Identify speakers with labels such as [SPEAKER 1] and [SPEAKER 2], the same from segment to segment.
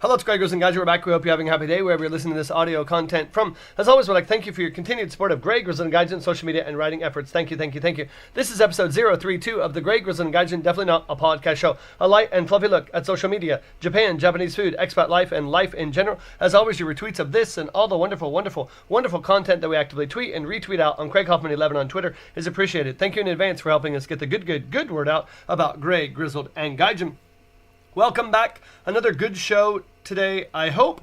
[SPEAKER 1] Hello, it's Greg and guys. We're back. We hope you're having a happy day wherever you're listening to this audio content from. As always, we'd like to thank you for your continued support of Greg and Gaijin social media and writing efforts. Thank you, thank you, thank you. This is episode 032 of the Greg and Gaijin, definitely not a podcast show. A light and fluffy look at social media, Japan, Japanese food, expat life, and life in general. As always, your retweets of this and all the wonderful, wonderful, wonderful content that we actively tweet and retweet out on Craig Hoffman 11 on Twitter is appreciated. Thank you in advance for helping us get the good word out about Greg, Grizzled, and Gaijin. Welcome back. Another good show today, I hope.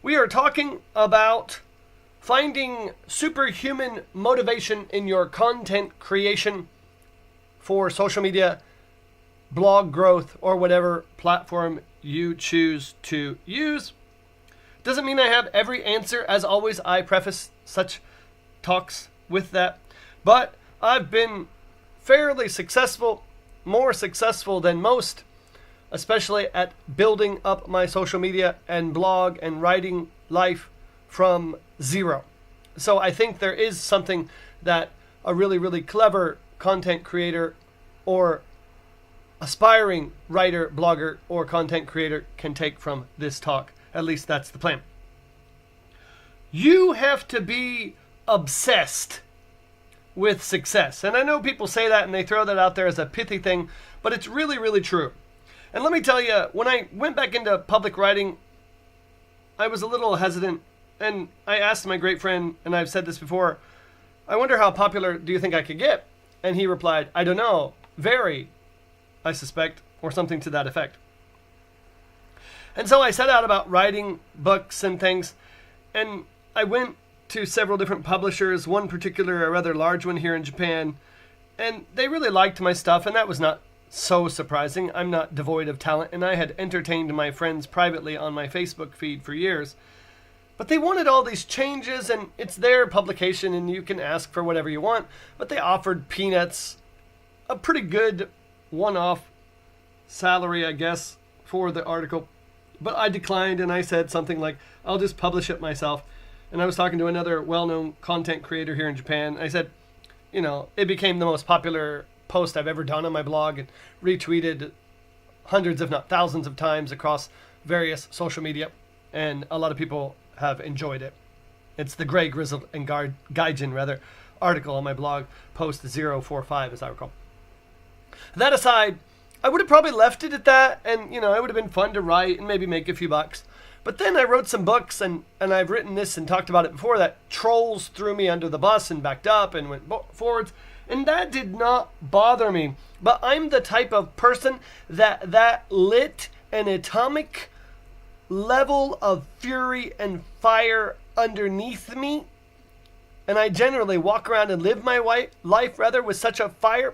[SPEAKER 1] We are talking about finding superhuman motivation in your content creation for social media, blog growth, or whatever platform you choose to use. Doesn't mean I have every answer. As always, I preface such talks with that. But I've been fairly successful, more successful than most, especially at building up my social media and blog and writing life from zero. So I think there is something that a really, really clever content creator or aspiring writer, blogger, or content creator can take from this talk. At least that's the plan. You have to be obsessed with success. And I know people say that and they throw that out there as a pithy thing, but it's really, really true. And let me tell you, when I went back into public writing, I was a little hesitant. And I asked my great friend, and I've said this before, I wonder how popular do you think I could get? And he replied, I don't know, very, I suspect, or something to that effect. And so I set out about writing books and things, and I went to several different publishers, one particular, a rather large one here in Japan, and they really liked my stuff, and that was not so surprising. I'm not devoid of talent, and I had entertained my friends privately on my Facebook feed for years. But they wanted all these changes, and it's their publication, and you can ask for whatever you want. But they offered peanuts, a pretty good one-off salary, I guess, for the article. But I declined, and I said something like, I'll just publish it myself. And I was talking to another well-known content creator here in Japan. I said, you know, it became the most popular post I've ever done on my blog and retweeted hundreds, if not thousands of times across various social media. And a lot of people have enjoyed it. It's the Grey Grizzled and Gaijin article on my blog, post 045 as I recall. That aside, I would have probably left it at that, and you know, it would have been fun to write and maybe make a few bucks. But then I wrote some books, and I've written this and talked about it before, that trolls threw me under the bus and backed up and went forwards. And that did not bother me. But I'm the type of person that lit an atomic level of fury and fire underneath me. And I generally walk around and live my life with such a fire.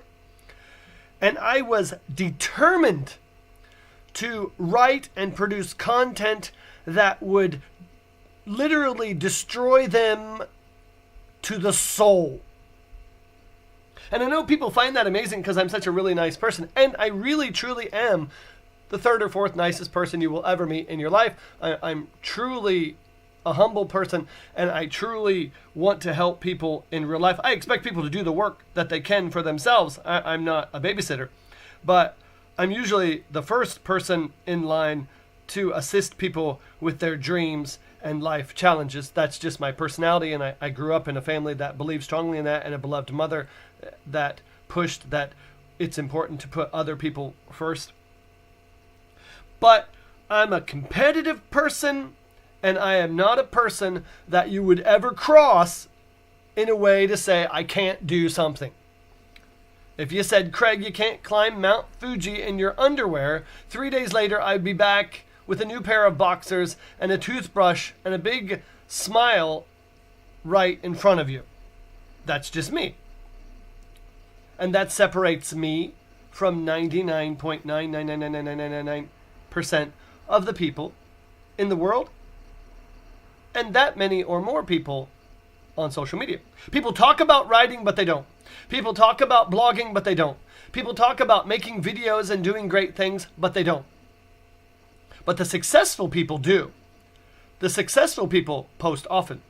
[SPEAKER 1] And I was determined to write and produce content that would literally destroy them to the soul. And I know people find that amazing because I'm such a really nice person. And I really, truly am the third or fourth nicest person you will ever meet in your life. I'm truly a humble person, and I truly want to help people in real life. I expect people to do the work that they can for themselves. I'm not a babysitter. But I'm usually the first person in line to assist people with their dreams and life challenges. That's just my personality, and I grew up in a family that believed strongly in that, and a beloved mother that pushed that it's important to put other people first. But I'm a competitive person, and I am not a person that you would ever cross in a way to say I can't do something. If you said, Craig, you can't climb Mount Fuji in your underwear, 3 days later I'd be back with a new pair of boxers and a toothbrush and a big smile right in front of you. That's just me. And that separates me from 99.9999999% of the people in the world, and that many or more people on social media. People talk about writing, but they don't. People talk about blogging, but they don't. People talk about making videos and doing great things, but they don't. But the successful people do. The successful people post often.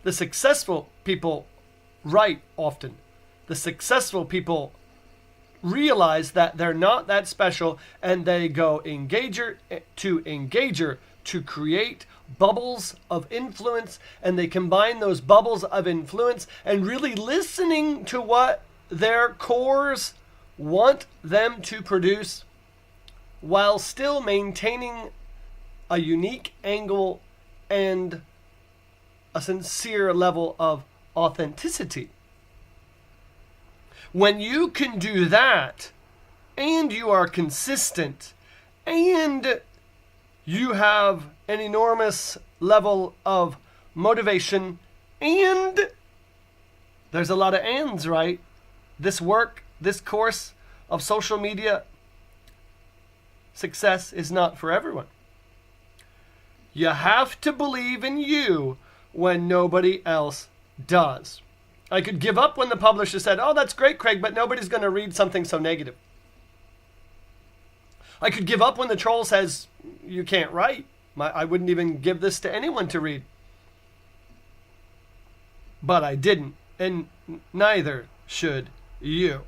[SPEAKER 1] The successful people write often. The successful people realize that they're not that special, and they go engager to create bubbles of influence, and they combine those bubbles of influence and really listening to what their cores want them to produce while still maintaining a unique angle and a sincere level of authenticity. When you can do that, and you are consistent, and you have an enormous level of motivation, and there's a lot of ands, right? This work, this course of social media success is not for everyone. You have to believe in you when nobody else does. I could give up when the publisher said, "Oh, that's great, Craig, but nobody's going to read something so negative." I could give up when the troll says, "You can't write. I wouldn't even give this to anyone to read." But I didn't, and neither should you.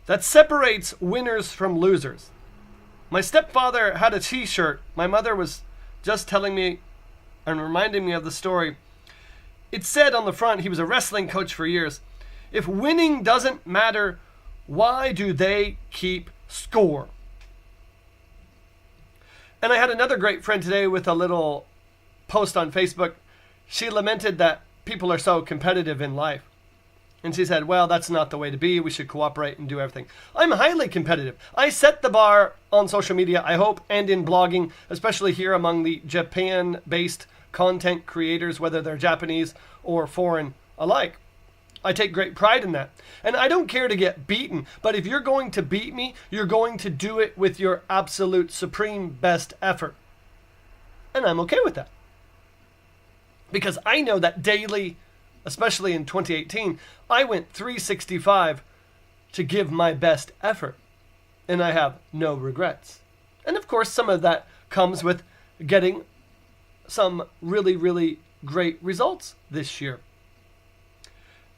[SPEAKER 1] That separates winners from losers. My stepfather had a t-shirt. My mother was just telling me and reminding me of the story. It said on the front, he was a wrestling coach for years, "If winning doesn't matter, why do they keep score?" And I had another great friend today with a little post on Facebook. She lamented that people are so competitive in life. And she said, "Well, that's not the way to be. We should cooperate and do everything." I'm highly competitive. I set the bar on social media, I hope, and in blogging, especially here among the Japan-based content creators, whether they're Japanese or foreign alike. I take great pride in that. And I don't care to get beaten, but if you're going to beat me, you're going to do it with your absolute supreme best effort. And I'm okay with that. Because I know that daily, especially in 2018, I went 365 to give my best effort. And I have no regrets. And of course, some of that comes with getting some really, really great results this year.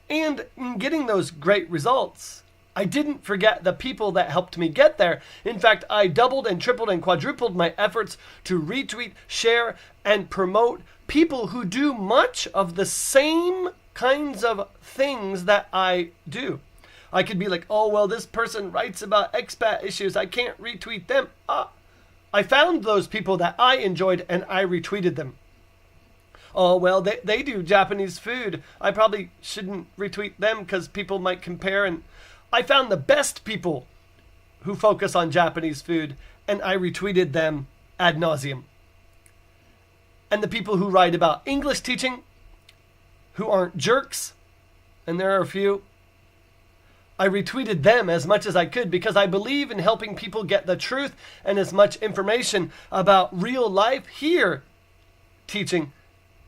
[SPEAKER 1] And in getting those great results, I didn't forget the people that helped me get there. In fact, I doubled and tripled and quadrupled my efforts to retweet, share, and promote people who do much of the same kinds of things that I do. I could be like, "Oh, well, this person writes about expat issues. I can't retweet them." I found those people that I enjoyed and I retweeted them. "Oh, well, they do Japanese food. I probably shouldn't retweet them because people might compare." And I found the best people who focus on Japanese food and I retweeted them ad nauseum. And the people who write about English teaching, who aren't jerks, and there are a few, I retweeted them as much as I could because I believe in helping people get the truth and as much information about real life here teaching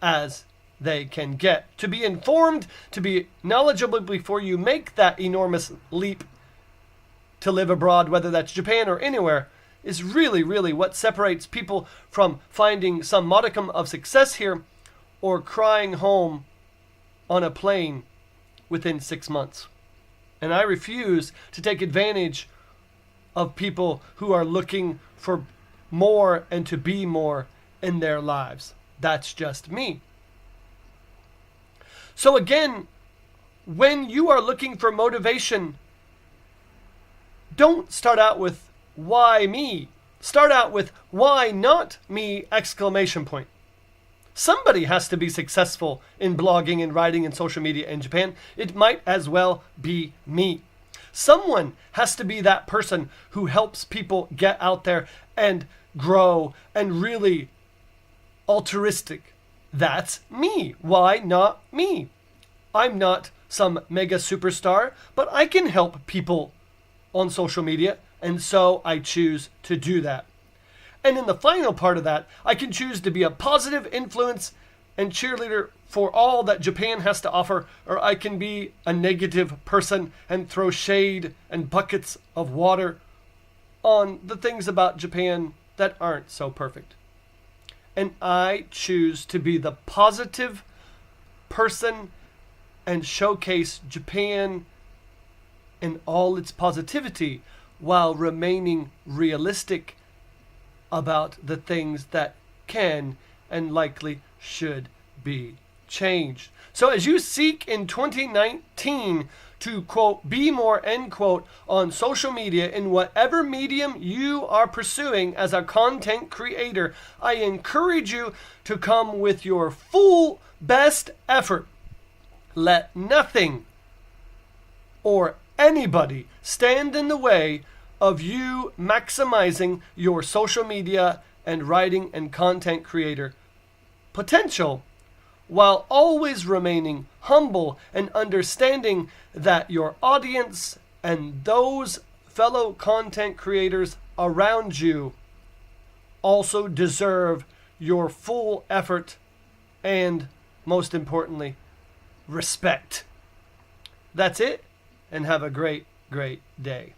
[SPEAKER 1] as they can get. To be informed, to be knowledgeable before you make that enormous leap to live abroad, whether that's Japan or anywhere, is really, really what separates people from finding some modicum of success here or crying home on a plane within 6 months. And I refuse to take advantage of people who are looking for more and to be more in their lives. That's just me. So again, when you are looking for motivation, don't start out with "why me?" Start out with "why not me?" exclamation point. Somebody has to be successful in blogging and writing and social media in Japan. It might as well be me. Someone has to be that person who helps people get out there and grow and really altruistic. That's me. Why not me? I'm not some mega superstar, but I can help people on social media, and so I choose to do that. And in the final part of that, I can choose to be a positive influence and cheerleader for all that Japan has to offer, or I can be a negative person and throw shade and buckets of water on the things about Japan that aren't so perfect. And I choose to be the positive person and showcase Japan in all its positivity while remaining realistic about the things that can and likely should be changed. So as you seek in 2019 to, quote, be more, end quote, on social media in whatever medium you are pursuing as a content creator, I encourage you to come with your full best effort. Let nothing or anybody stand in the way of you maximizing your social media and writing and content creator potential, while always remaining humble and understanding that your audience and those fellow content creators around you also deserve your full effort and, most importantly, respect. That's it, and have a great, great day.